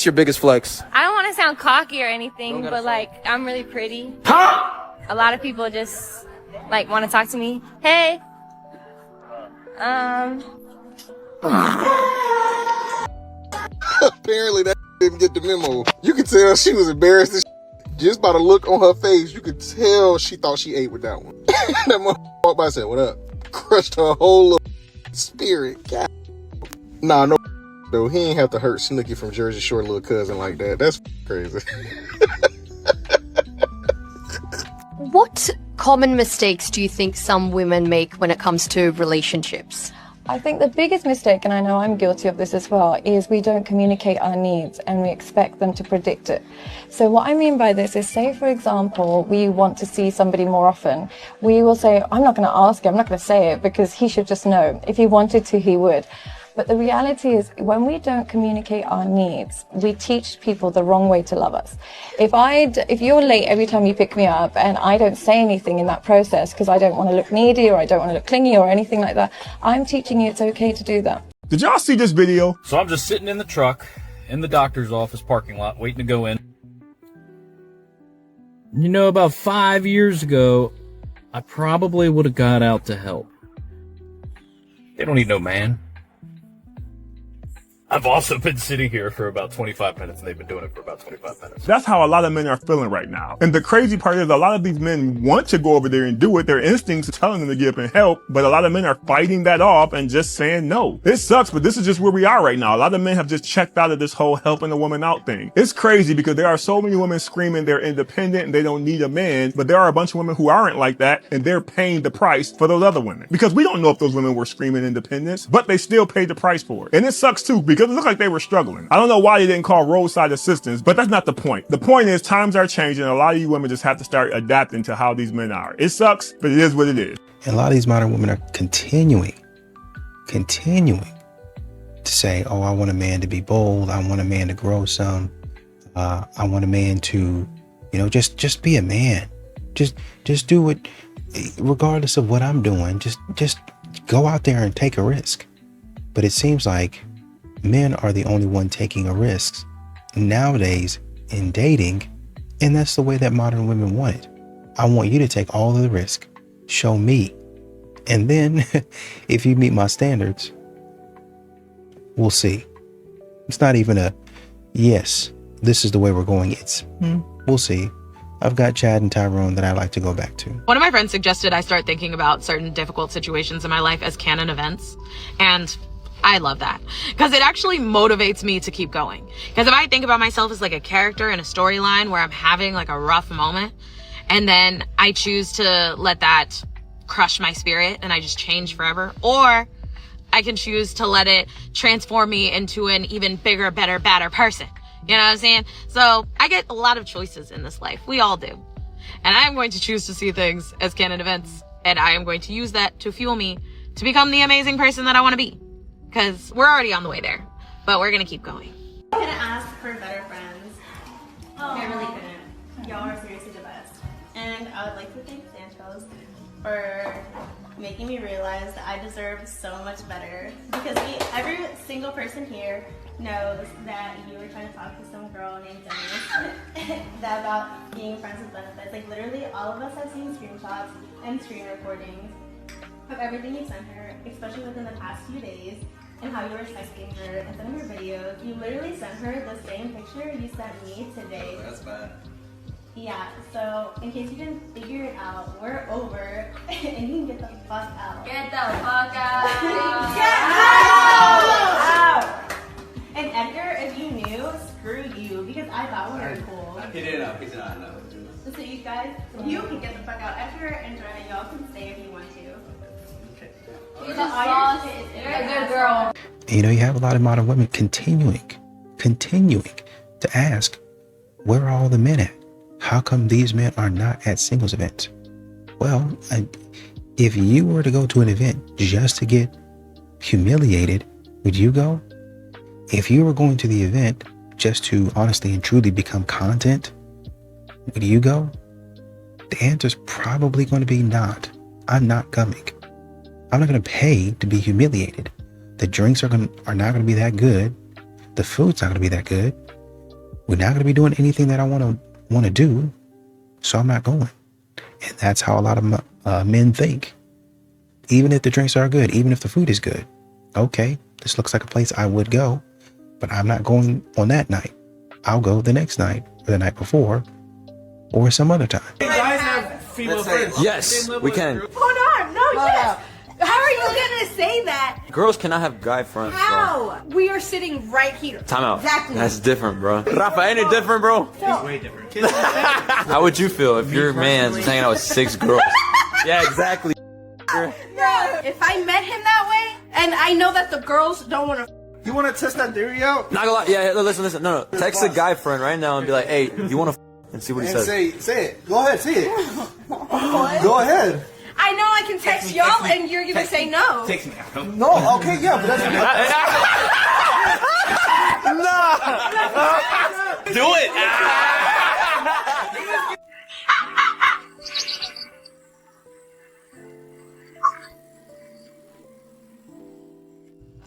your biggest flex? I don't want to sound cocky or anything, but like, I'm really pretty. Huh? A lot of people just like want to talk to me. Hey. Apparently that didn't get the memo. You could tell she was embarrassed as just by the look on her face. You could tell she thought she ate with that one. That motherfucker walked by and said, "What up?" Crushed her whole little spirit. God. Nah, no though. He ain't have to hurt Snooki from Jersey Shore little cousin like that. That's crazy. What common mistakes do you think some women make when it comes to relationships? I think the biggest mistake, and I know I'm guilty of this as well, is we don't communicate our needs and we expect them to predict it. So what I mean by this is, say for example, we want to see somebody more often. We will say, I'm not going to ask him, I'm not going to say it because he should just know. If he wanted to, he would. But the reality is, when we don't communicate our needs, we teach people the wrong way to love us. If you're late every time you pick me up and I don't say anything in that process because I don't want to look needy or I don't want to look clingy or anything like that, I'm teaching you it's okay to do that. Did y'all see this video? So I'm just sitting in the truck in the doctor's office parking lot waiting to go in. You know, about 5 years ago, I probably would have got out to help. They don't need no man. I've also been sitting here for about 25 minutes, and they've been doing it for about 25 minutes. That's how a lot of men are feeling right now. And the crazy part is a lot of these men want to go over there and do it. Their instincts are telling them to get up and help, but a lot of men are fighting that off and just saying no. It sucks, but this is just where we are right now. A lot of men have just checked out of this whole helping a woman out thing. It's crazy because there are so many women screaming they're independent and they don't need a man, but there are a bunch of women who aren't like that, and they're paying the price for those other women. Because we don't know if those women were screaming independence, but they still paid the price for it. And it sucks too, because it looked like they were struggling. I don't know why they didn't call roadside assistance, but that's not the point. The point is times are changing, and a lot of you women just have to start adapting to how these men are. It sucks, but it is what it is. And a lot of these modern women are continuing to say, oh, I want a man to be bold. I want a man to grow some. I want a man to, just be a man. Just do it regardless of what I'm doing. Just go out there and take a risk. But it seems like men are the only one taking a risk nowadays in dating, and that's the way that modern women want it. I want you to take all of the risk, show me, and then if you meet my standards, we'll see. It's not even a yes, this is the way we're going. It's we'll see. I've got Chad and Tyrone that I like to go back to. One of my friends suggested I start thinking about certain difficult situations in my life as canon events, and I love that because it actually motivates me to keep going. Because if I think about myself as like a character in a storyline where I'm having like a rough moment, and then I choose to let that crush my spirit and I just change forever, or I can choose to let it transform me into an even bigger, better, badder person. You know what I'm saying? So I get a lot of choices in this life. We all do. And I'm going to choose to see things as canon events, and I am going to use that to fuel me to become the amazing person that I want to be. Because we're already on the way there, but we're going to keep going. I'm going to ask for better friends. I really couldn't. Y'all are seriously the best. And I would like to thank Santos for making me realize that I deserve so much better. Because every single person here knows that you were trying to talk to some girl named Denise that about being friends with benefits. Like literally all of us have seen screenshots and screen recordings of everything you sent her, especially within the past few days, and how you were texting her and sending her videos. You literally sent her the same picture you sent me today. That's bad. Yeah, so in case you didn't figure it out, we're over and you can get the fuck out. Get the fuck out! Get out! And Edgar, if you knew, screw you, because I thought we were cool. He didn't know, I know. So you guys, you can get the fuck out. Edgar and Joanna, y'all can stay if you want to. You just lost. You're a good girl. You have a lot of modern women continuing to ask, where are all the men at? How come these men are not at singles events? Well, if you were to go to an event just to get humiliated, would you go? If you were going to the event just to honestly and truly become content, would you go? The answer is probably going to be not. I'm not coming. I'm not going to pay to be humiliated. The drinks are not going to be that good. The food's not going to be that good. we're not going to be doing anything that I want to do. So I'm not going. And that's how a lot of men think. Even if the drinks are good, even if the food is good. Okay, this looks like a place I would go, but I'm not going on that night. I'll go the next night or the night before or some other time. You guys have female friends. Yes, we can. Hold on, no, yes. How are you gonna say that? Girls cannot have guy friends. How? We are sitting right here. Time out. Exactly. That's different, bro. Rafa, ain't it different, bro? It's way different. How would you feel if your man's hanging out with 6 girls? Yeah, exactly. No, if I met him that way, and I know that the girls don't want to. You want to test that theory out? Not gonna lie. Yeah, listen. No. Text a guy friend right now and be like, hey, you want to and see what he says. Say it. Go ahead, say it. Go ahead. I know I can text y'all, and you're gonna say no. Text me. No, okay, yeah, but that's. No. Do it.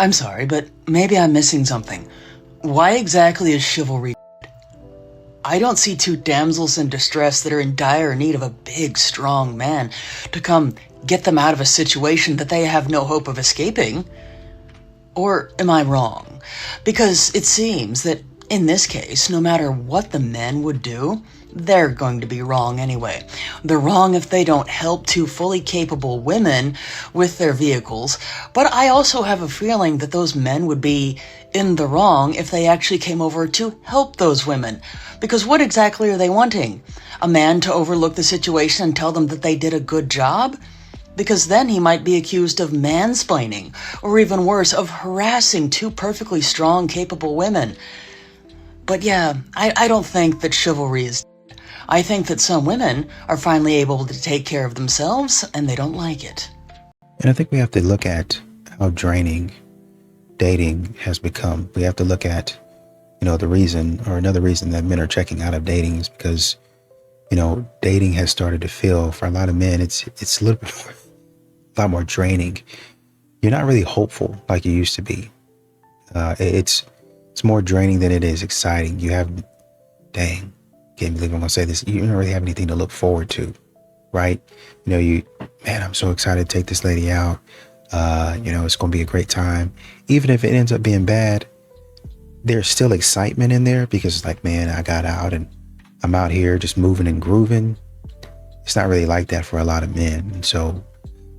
I'm sorry, but maybe I'm missing something. Why exactly is chivalry? I don't see 2 damsels in distress that are in dire need of a big, strong man to come get them out of a situation that they have no hope of escaping. Or am I wrong? Because it seems that in this case, no matter what the men would do, they're going to be wrong anyway. They're wrong if they don't help 2 fully capable women with their vehicles, but I also have a feeling that those men would be in the wrong if they actually came over to help those women. Because what exactly are they wanting? A man to overlook the situation and tell them that they did a good job? Because then he might be accused of mansplaining, or even worse, of harassing 2 perfectly strong, capable women. But yeah, I don't think that chivalry is. I think that some women are finally able to take care of themselves, and they don't like it. And I think we have to look at how draining dating has become. We have to look at, the reason, or another reason that men are checking out of dating is because, dating has started to feel, for a lot of men, it's a little bit more, a lot more draining. You're not really hopeful like you used to be. It's more draining than it is exciting. You have, can't believe I'm gonna say this. You don't really have anything to look forward to, right? I'm so excited to take this lady out. It's gonna be a great time. Even if it ends up being bad, there's still excitement in there because it's like, man, I got out and I'm out here just moving and grooving. It's not really like that for a lot of men, and so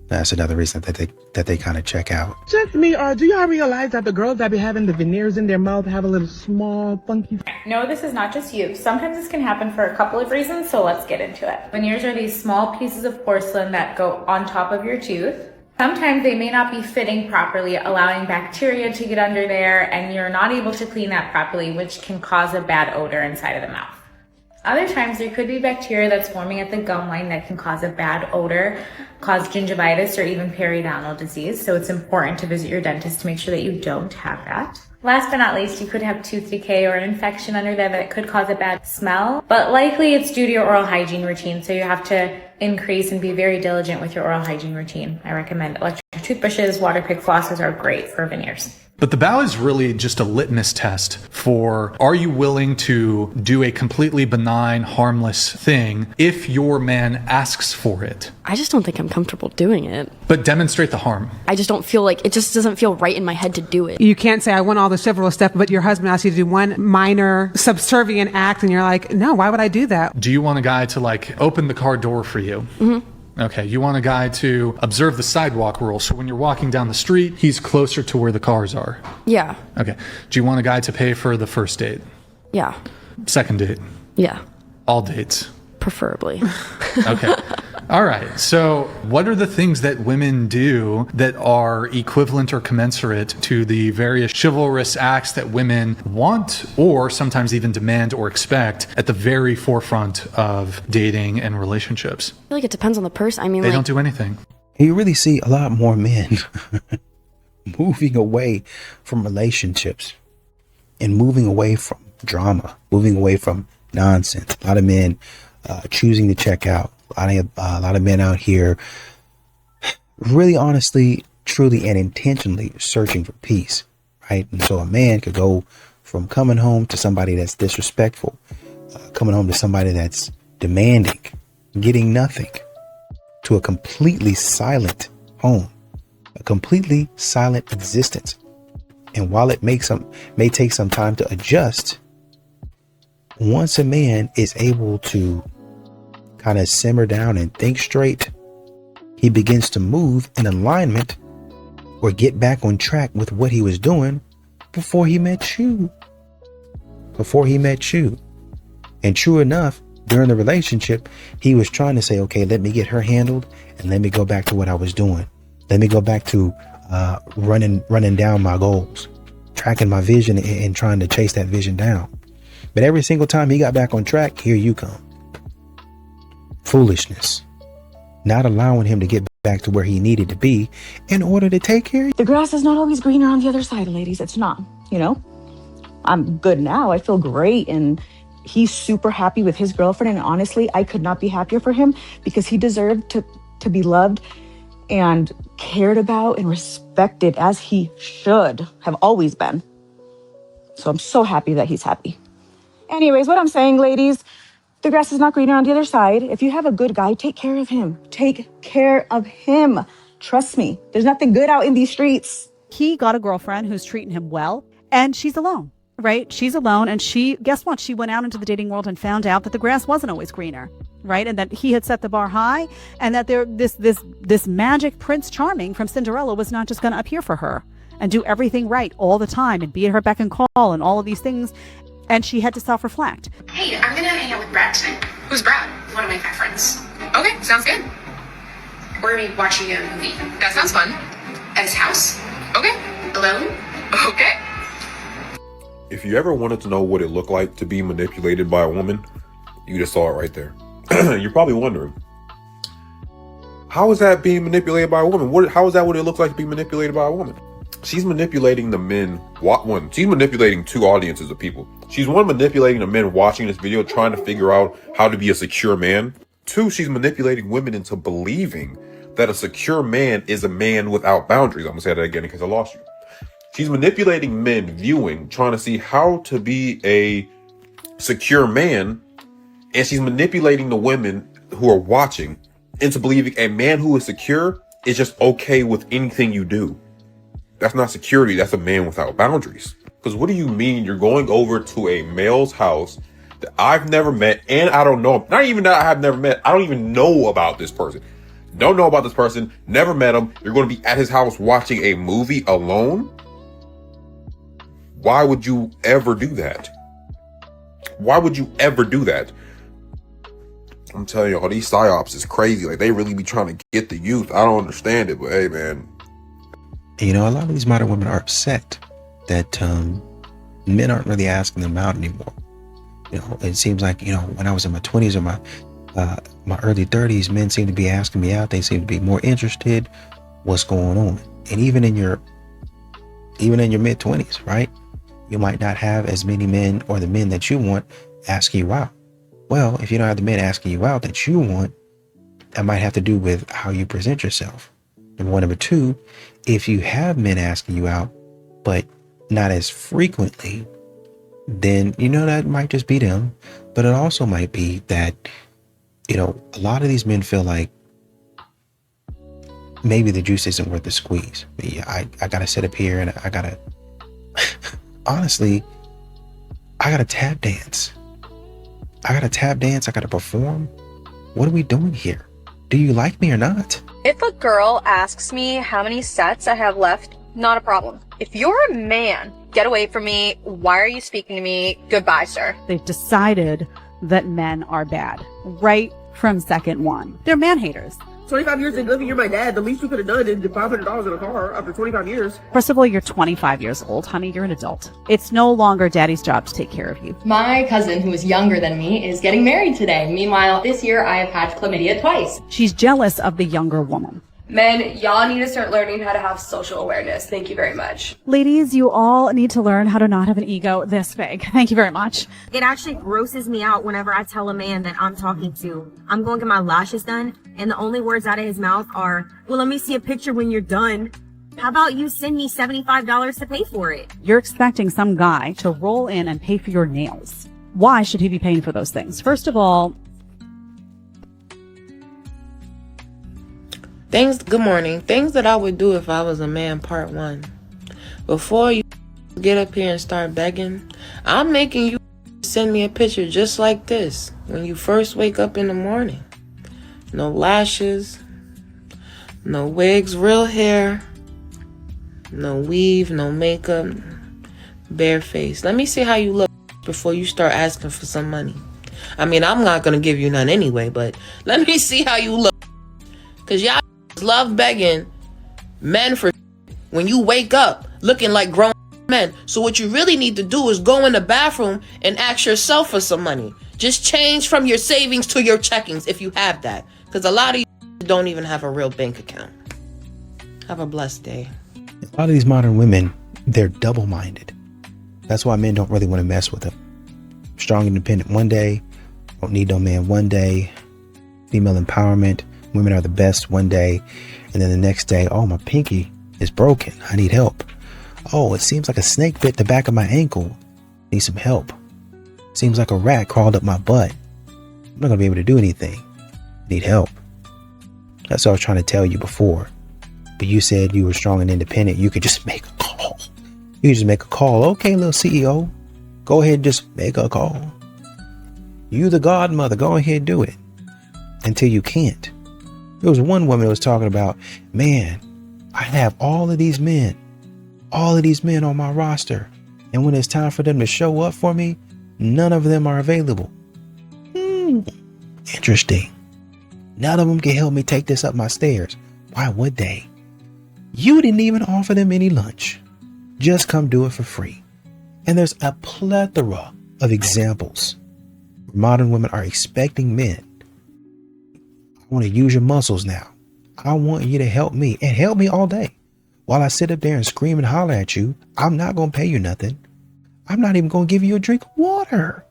that's another reason that they kind of check out. Just me, or do y'all realize that the girls that be having the veneers in their mouth have a little small, funky... No, this is not just you. Sometimes this can happen for a couple of reasons, so let's get into it. Veneers are these small pieces of porcelain that go on top of your tooth. Sometimes they may not be fitting properly, allowing bacteria to get under there, and you're not able to clean that properly, which can cause a bad odor inside of the mouth. Other times there could be bacteria that's forming at the gum line that can cause a bad odor, cause gingivitis or even periodontal disease. So it's important to visit your dentist to make sure that you don't have that. Last but not least, you could have tooth decay or an infection under there that could cause a bad smell, but likely it's due to your oral hygiene routine. So you have to increase and be very diligent with your oral hygiene routine. I recommend electric toothbrushes, water pick flosses are great for veneers. But the bow is really just a litmus test for, are you willing to do a completely benign, harmless thing if your man asks for it? I just don't think I'm comfortable doing it. But demonstrate the harm. I just don't feel like, it just doesn't feel right in my head to do it. You can't say, I want all the chivalrous stuff, but your husband asks you to do one minor subservient act, and you're like, no, why would I do that? Do you want a guy to open the car door for you? Mm-hmm. Okay, you want a guy to observe the sidewalk rule, so when you're walking down the street, he's closer to where the cars are. Yeah. Okay. Do you want a guy to pay for the first date? Yeah. Second date? Yeah. All dates? Preferably. Okay. All right. So what are the things that women do that are equivalent or commensurate to the various chivalrous acts that women want or sometimes even demand or expect at the very forefront of dating and relationships? I feel like it depends on the person. They don't do anything. You really see a lot more men moving away from relationships and moving away from drama, moving away from nonsense. A lot of men choosing to check out. A lot of men out here really honestly, truly, and intentionally searching for peace, right? And so a man could go From coming home to somebody that's disrespectful, coming home to somebody that's demanding, getting nothing, to a completely silent home, a completely silent existence. And while it may take some time to adjust, once a man is able to kind of simmer down and think straight, he begins to move in alignment or get back on track with what he was doing before he met you. And true enough, during the relationship, he was trying to say, okay, let me get her handled and let me go back to what I was doing. Let me go back to running down my goals, tracking my vision and trying to chase that vision down. But every single time he got back on track, here you come. Foolishness. Not allowing him to get back to where he needed to be in order to take care of you. The grass is not always greener on the other side, ladies. It's not, I'm good now. I feel great. And he's super happy with his girlfriend. And honestly, I could not be happier for him because he deserved to be loved and cared about and respected as he should have always been. So I'm so happy that he's happy. Anyways, what I'm saying, ladies, the grass is not greener on the other side. If you have a good guy, take care of him. Take care of him. Trust me, there's nothing good out in these streets. He got a girlfriend who's treating him well, and she's alone, right? She's alone, and guess what? She went out into the dating world and found out that the grass wasn't always greener, right? And that he had set the bar high, and that this magic Prince Charming from Cinderella was not just going to appear for her and do everything right all the time and be at her beck and call and all of these things. And she had to self-reflect. Hey, I'm gonna hang out with Brad tonight. Who's Brad? One of my five friends. Okay, sounds good. We're gonna be watching a movie. That sounds fun. At his house. Okay. Alone? Okay. If you ever wanted to know what it looked like to be manipulated by a woman, you just saw it right there. You're probably wondering, how is that being manipulated by a woman? How is that what it looks like to be manipulated by a woman? She's manipulating the men. One, she's manipulating two audiences of people. She's one, manipulating the men watching this video, trying to figure out how to be a secure man. Two, she's manipulating women into believing that a secure man is a man without boundaries. I'm gonna say that again because I lost you. She's manipulating men viewing, trying to see how to be a secure man. And she's manipulating the women who are watching into believing a man who is secure is just okay with anything you do. That's not security. That's a man without boundaries. Because what do you mean you're going over to a male's house that I've never met and I don't know? Not even that I have never met. I don't even know about this person. Don't know about this person. Never met him. You're going to be at his house watching a movie alone? Why would you ever do that? Why would you ever do that? I'm telling you, all these psyops is crazy. Like, they really be trying to get the youth. I don't understand it, but hey, man. A lot of these modern women are upset that men aren't really asking them out anymore. It seems like, when I was in my 20s or my early 30s, men seem to be asking me out. They seem to be more interested. What's going on? And even in your mid 20s, right? You might not have as many men or the men that you want asking you out. Well, if you don't have the men asking you out that you want, that might have to do with how you present yourself. Number one. Number two, if you have men asking you out, but not as frequently, then, that might just be them. But it also might be that, a lot of these men feel like maybe the juice isn't worth the squeeze. I got to sit up here and I got to, honestly, I got to tap dance. I got to perform. What are we doing here? Do you like me or not? If a girl asks me how many sets I have left, not a problem. If you're a man, get away from me. Why are you speaking to me? Goodbye, sir. They've decided that men are bad right from second one. They're man haters. 25 years and living, you're my dad. The least you could have done is $500 in a car after 25 years. First of all, you're 25 years old, honey. You're an adult. It's no longer daddy's job to take care of you. My cousin, who is younger than me, is getting married today. Meanwhile, this year I have had chlamydia twice. She's jealous of the younger woman. Men, y'all need to start learning how to have social awareness. Thank you very much. Ladies, you all need to learn how to not have an ego this big. Thank you very much. It actually grosses me out whenever I tell a man that I'm talking to, I'm going to get my lashes done, and the only words out of his mouth are, well, let me see a picture when you're done. How about you send me $75 to pay for it? You're expecting some guy to roll in and pay for your nails. Why should he be paying for those things? First of all, Good morning. Things that I would do if I was a man, part 1. Before you get up here and start begging, I'm making you send me a picture just like this when you first wake up in the morning. No lashes, no wigs, real hair, no weave, no makeup, bare face. Let me see how you look before you start asking for some money. I mean, I'm not going to give you none anyway, but let me see how you look. Because y'all love begging men for when you wake up looking like grown men. So what you really need to do is go in the bathroom and ask yourself for some money. Just change from your savings to your checkings if you have that. Because a lot of you don't even have a real bank account. Have a blessed day. A lot of these modern women, they're double-minded. That's why men don't really want to mess with them. Strong, independent one day, don't need no man one day. Female empowerment, women are the best one day. And then the next day, oh, my pinky is broken. I need help. Oh, it seems like a snake bit the back of my ankle. Need some help. Seems like a rat crawled up my butt. I'm not going to be able to do anything. Need help. That's what I was trying to tell you before. But you said you were strong and independent. You could just make a call. You could just make a call. Okay, little CEO. Go ahead and just make a call. You the godmother. Go ahead and do it. Until you can't. There was one woman that was talking about, man, I have all of these men on my roster. And when it's time for them to show up for me, none of them are available. Interesting. None of them can help me take this up my stairs. Why would they? You didn't even offer them any lunch. Just come do it for free. And there's a plethora of examples. Modern women are expecting men. I want to use your muscles now. I want you to help me and help me all day. While I sit up there and scream and holler at you, I'm not going to pay you nothing. I'm not even going to give you a drink of water.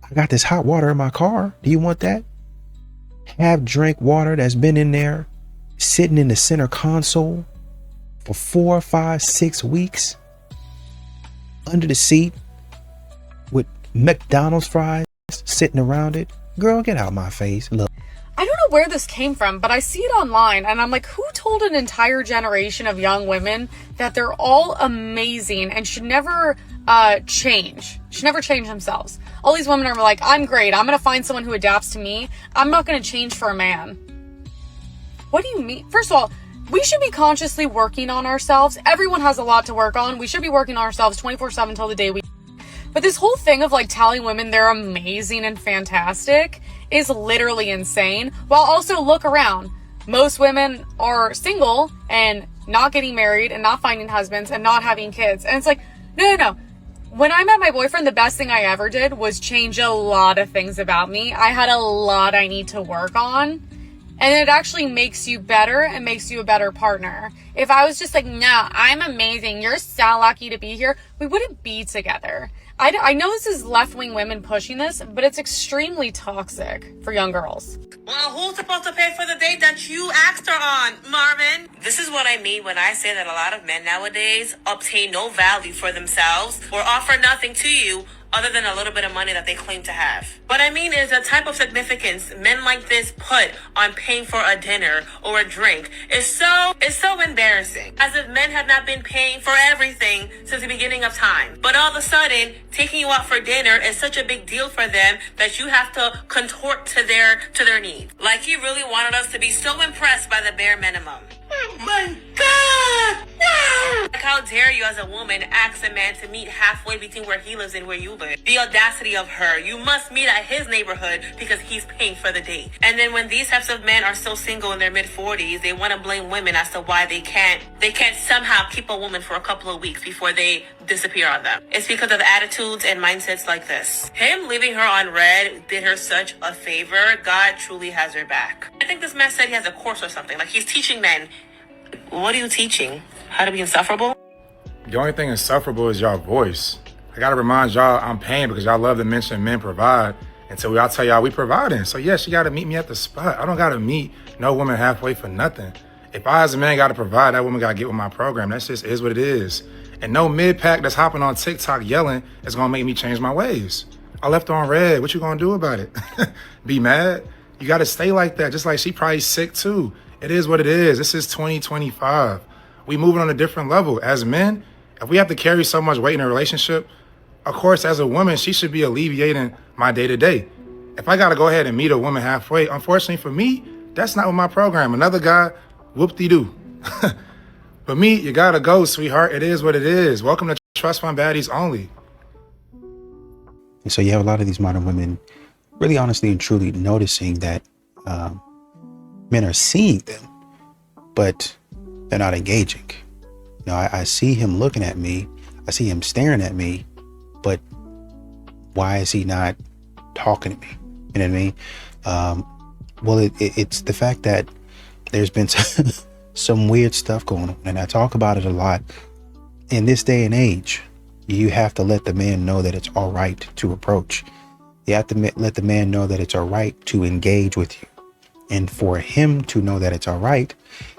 I got this hot water in my car. Do you want that? Have drink water that's been in there, sitting in the center console for 4, 5, 6 weeks under the seat with McDonald's fries sitting around it. Girl, get out my face. Look. I don't know where this came from, but I see it online and I'm like, who told an entire generation of young women that they're all amazing and should never change themselves? All these women are like, I'm great. I'm going to find someone who adapts to me. I'm not going to change for a man. What do you mean? First of all, we should be consciously working on ourselves. Everyone has a lot to work on. We should be working on ourselves 24/7 till the day we. But this whole thing of like telling women they're amazing and fantastic is literally insane. While also look around. Most women are single and not getting married and not finding husbands and not having kids. And it's like, no. When I met my boyfriend, the best thing I ever did was change a lot of things about me. I had a lot I need to work on. And it actually makes you better and makes you a better partner. If I was just like, no, I'm amazing, you're so lucky to be here, we wouldn't be together. I know this is left-wing women pushing this, but it's extremely toxic for young girls. Well, who's supposed to pay for the date that you asked her on, Marvin? This is what I mean when I say that a lot of men nowadays obtain no value for themselves or offer nothing to you other than a little bit of money that they claim to have. What I mean is the type of significance men like this put on paying for a dinner or a drink is so embarrassing. As if men have not been paying for everything since the beginning of time. But all of a sudden, taking you out for dinner is such a big deal for them that you have to contort to their needs. Like he really wanted us to be so impressed by the bare minimum. Oh my God! No! Like how dare you as a woman ask a man to meet halfway between where he lives and where you live? The audacity of her. You must meet at his neighborhood because he's paying for the date. And then when these types of men are so single in their mid-40s, they want to blame women as to why they can't somehow keep a woman for a couple of weeks before they disappear on them. It's because of attitudes and mindsets like this. Him leaving her on red did her such a favor. God truly has her back. I think this man said he has a course or something. Like he's teaching men. What are you teaching? How to be insufferable? The only thing insufferable is y'all voice. I gotta remind y'all I'm paying because y'all love to mention men provide. Until I'll tell y'all we providing. So yes, you gotta meet me at the spot. I don't gotta meet no woman halfway for nothing. If I as a man got to provide, that woman got to get with my program. That just is what it is. And no mid-pack that's hopping on TikTok yelling is going to make me change my ways. I left her on red. What you going to do about it? Be mad? You got to stay like that. Just like she probably sick too. It is what it is. This is 2025. We moving on a different level. As men, if we have to carry so much weight in a relationship, of course, as a woman, she should be alleviating my day-to-day. If I got to go ahead and meet a woman halfway, unfortunately for me, that's not with my program. Another guy, whoop-de-doo. But me, you got to go, sweetheart. It is what it is. Welcome to Trust Fund Baddies Only. And so you have a lot of these modern women really honestly and truly noticing that men are seeing them, but they're not engaging. You know, I see him looking at me. I see him staring at me, but why is he not talking to me? You know what I mean? Well, it's the fact that there's been some weird stuff going on, and I talk about it a lot. In this day and age, you have to let the man know that it's all right to approach. You have to let the man know that it's all right to engage with you. And for him to know that it's all right,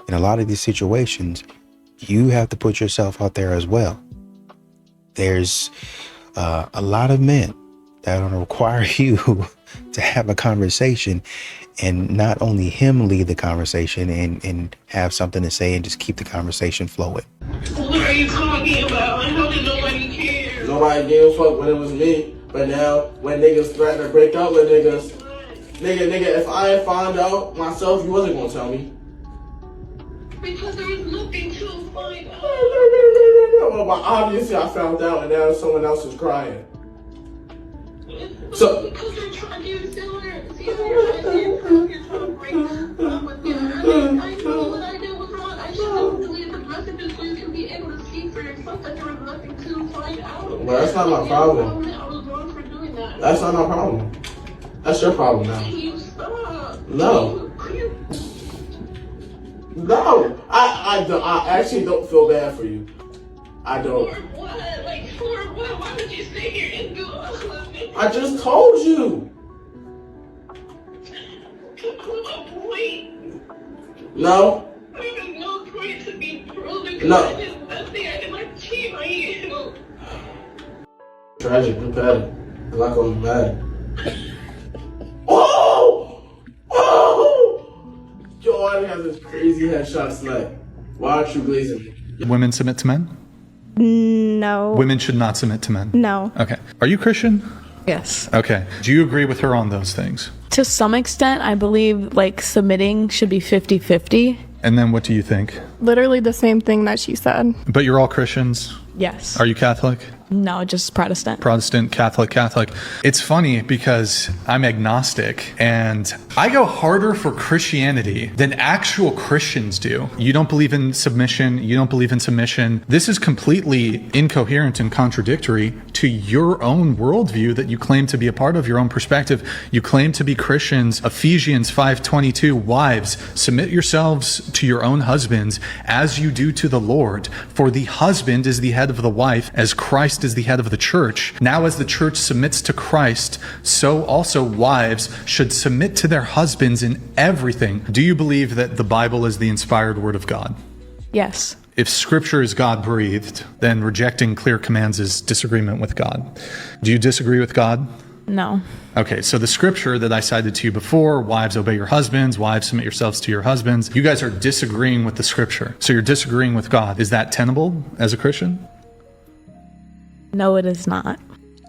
in a lot of these situations, you have to put yourself out there as well. There's a lot of men that are going to require you to have a conversation, and not only him lead the conversation and have something to say and just keep the conversation flowing. What are you talking about? How did nobody care? Nobody gave a fuck when it was me, but now when niggas threaten to break up with niggas, nigga, if I had found out myself, you wasn't gonna tell me. Because there was nothing to find out. Well, obviously I found out, and now someone else is crying. So because they're trying to steal her, see, you're trying to break up with you. I know what I did was wrong. I should have deleted the messages so you can be able to see for yourself that there was nothing to find out. Well, that's not my problem. I was wrong for doing that. That's not my problem. That's your problem now. Can you stop? No. No. I actually don't feel bad for you. I don't. For what? Like, for what? Why would you sit here and do all of it? I just told you. No. There's no point to be proven. No. I did nothing. I did not cheat on you. Tragic. I'm bad. I'm not gonna be mad. Oh! Oh! Yo, I have this crazy headshot snipe. Why aren't you glazing me? Women submit to men? No. Women should not submit to men? No. Okay. Are you Christian? Yes. Okay. Do you agree with her on those things? To some extent, I believe like submitting should be 50-50. And then what do you think? Literally the same thing that she said. But you're all Christians? Yes. Are you Catholic? No, just Protestant. Protestant, Catholic. It's funny because I'm agnostic and I go harder for Christianity than actual Christians do. You don't believe in submission. You don't believe in submission. This is completely incoherent and contradictory to your own worldview that you claim to be a part of, your own perspective. You claim to be Christians. Ephesians 5:22, wives, submit yourselves to your own husbands as you do to the Lord. For the husband is the head of the wife, as Christ is the head of the church. Now as the church submits to Christ, so also wives should submit to their husbands in everything. Do you believe that the Bible is the inspired word of God? Yes. If scripture is God-breathed, then rejecting clear commands is disagreement with God. Do you disagree with God? No. Okay, so the scripture that I cited to you before, wives obey your husbands, wives submit yourselves to your husbands, you guys are disagreeing with the scripture. So you're disagreeing with God. Is that tenable as a Christian? No, it is not.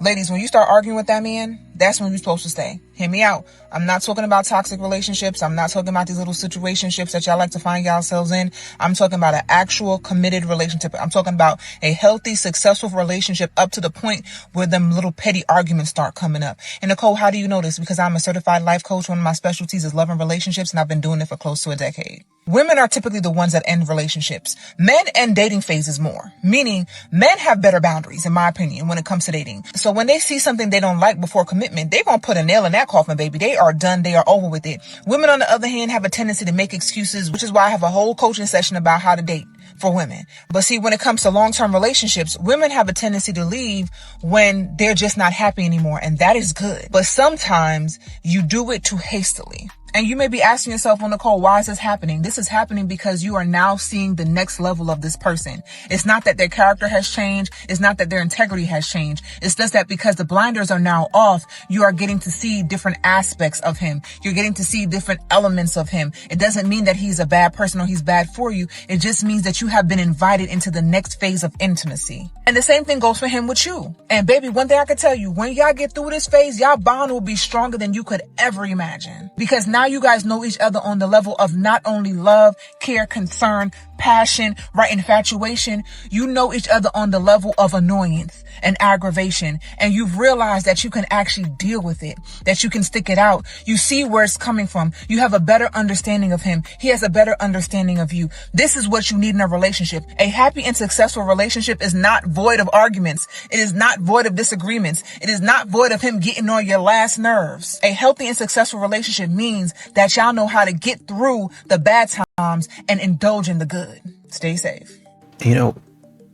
Ladies, when you start arguing with that man, that's when you're supposed to stay. Hear me out. I'm not talking about toxic relationships. I'm not talking about these little situationships that y'all like to find yourselves in. I'm talking about an actual committed relationship. I'm talking about a healthy, successful relationship up to the point where them little petty arguments start coming up. And Nicole, how do you know this? Because I'm a certified life coach. One of my specialties is love and relationships, and I've been doing it for close to a decade. Women are typically the ones that end relationships. Men end dating phases more, meaning men have better boundaries, in my opinion, when it comes to dating. So when they see something they don't like before commitment, they're going to put a nail in that coffin, baby. They are done. They are over with it. Women, on the other hand, have a tendency to make excuses, which is why I have a whole coaching session about how to date for women. But see, when it comes to long-term relationships, women have a tendency to leave when they're just not happy anymore. And that is good. But sometimes you do it too hastily. And you may be asking yourself, well, Nicole, why is this happening? This is happening because you are now seeing the next level of this person. It's not that their character has changed. It's not that their integrity has changed. It's just that because the blinders are now off, you are getting to see different aspects of him. You're getting to see different elements of him. It doesn't mean that he's a bad person or he's bad for you. It just means that you have been invited into the next phase of intimacy. And the same thing goes for him with you. And baby, one thing I can tell you, when y'all get through this phase, y'all bond will be stronger than you could ever imagine. Because now you guys know each other on the level of not only love, care, concern, passion, right, infatuation. You know each other on the level of annoyance and aggravation. And you've realized that you can actually deal with it, that you can stick it out. You see where it's coming from. You have a better understanding of him. He has a better understanding of you. This is what you need in a relationship. A happy and successful relationship is not void of arguments. It is not void of disagreements. It is not void of him getting on your last nerves. A healthy and successful relationship means that y'all know how to get through the bad times and indulge in the good. Stay safe. You know,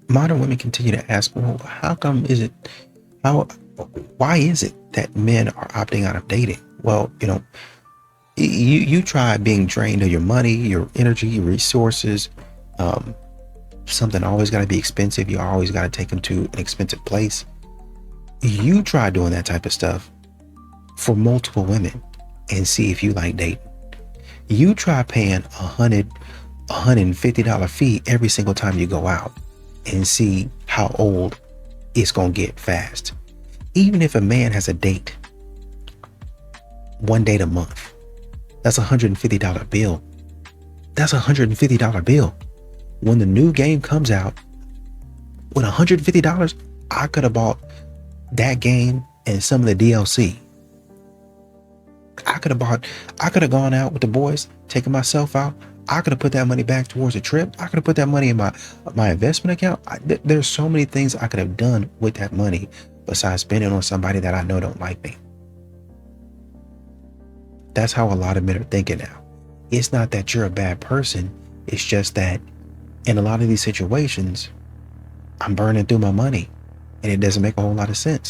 modern women continue to ask, well, why is it that men are opting out of dating? Well, you know, you try being drained of your money, your energy, your resources. Something always got to be expensive. You always got to take them to an expensive place. You try doing that type of stuff for multiple women and see if you like dating. You try paying $150 fee every single time you go out and see how old it's going to get fast. Even if a man has a date, one date a month, that's a $150 bill. That's a $150 bill. When the new game comes out, with $150, I could have bought that game and some of the DLC. I could have gone out with the boys, taken myself out. I could have put that money back towards a trip. I could have put that money in my investment account. There's so many things I could have done with that money besides spending on somebody that I know don't like me. That's how a lot of men are thinking now. It's not that you're a bad person. It's just that in a lot of these situations, I'm burning through my money and it doesn't make a whole lot of sense.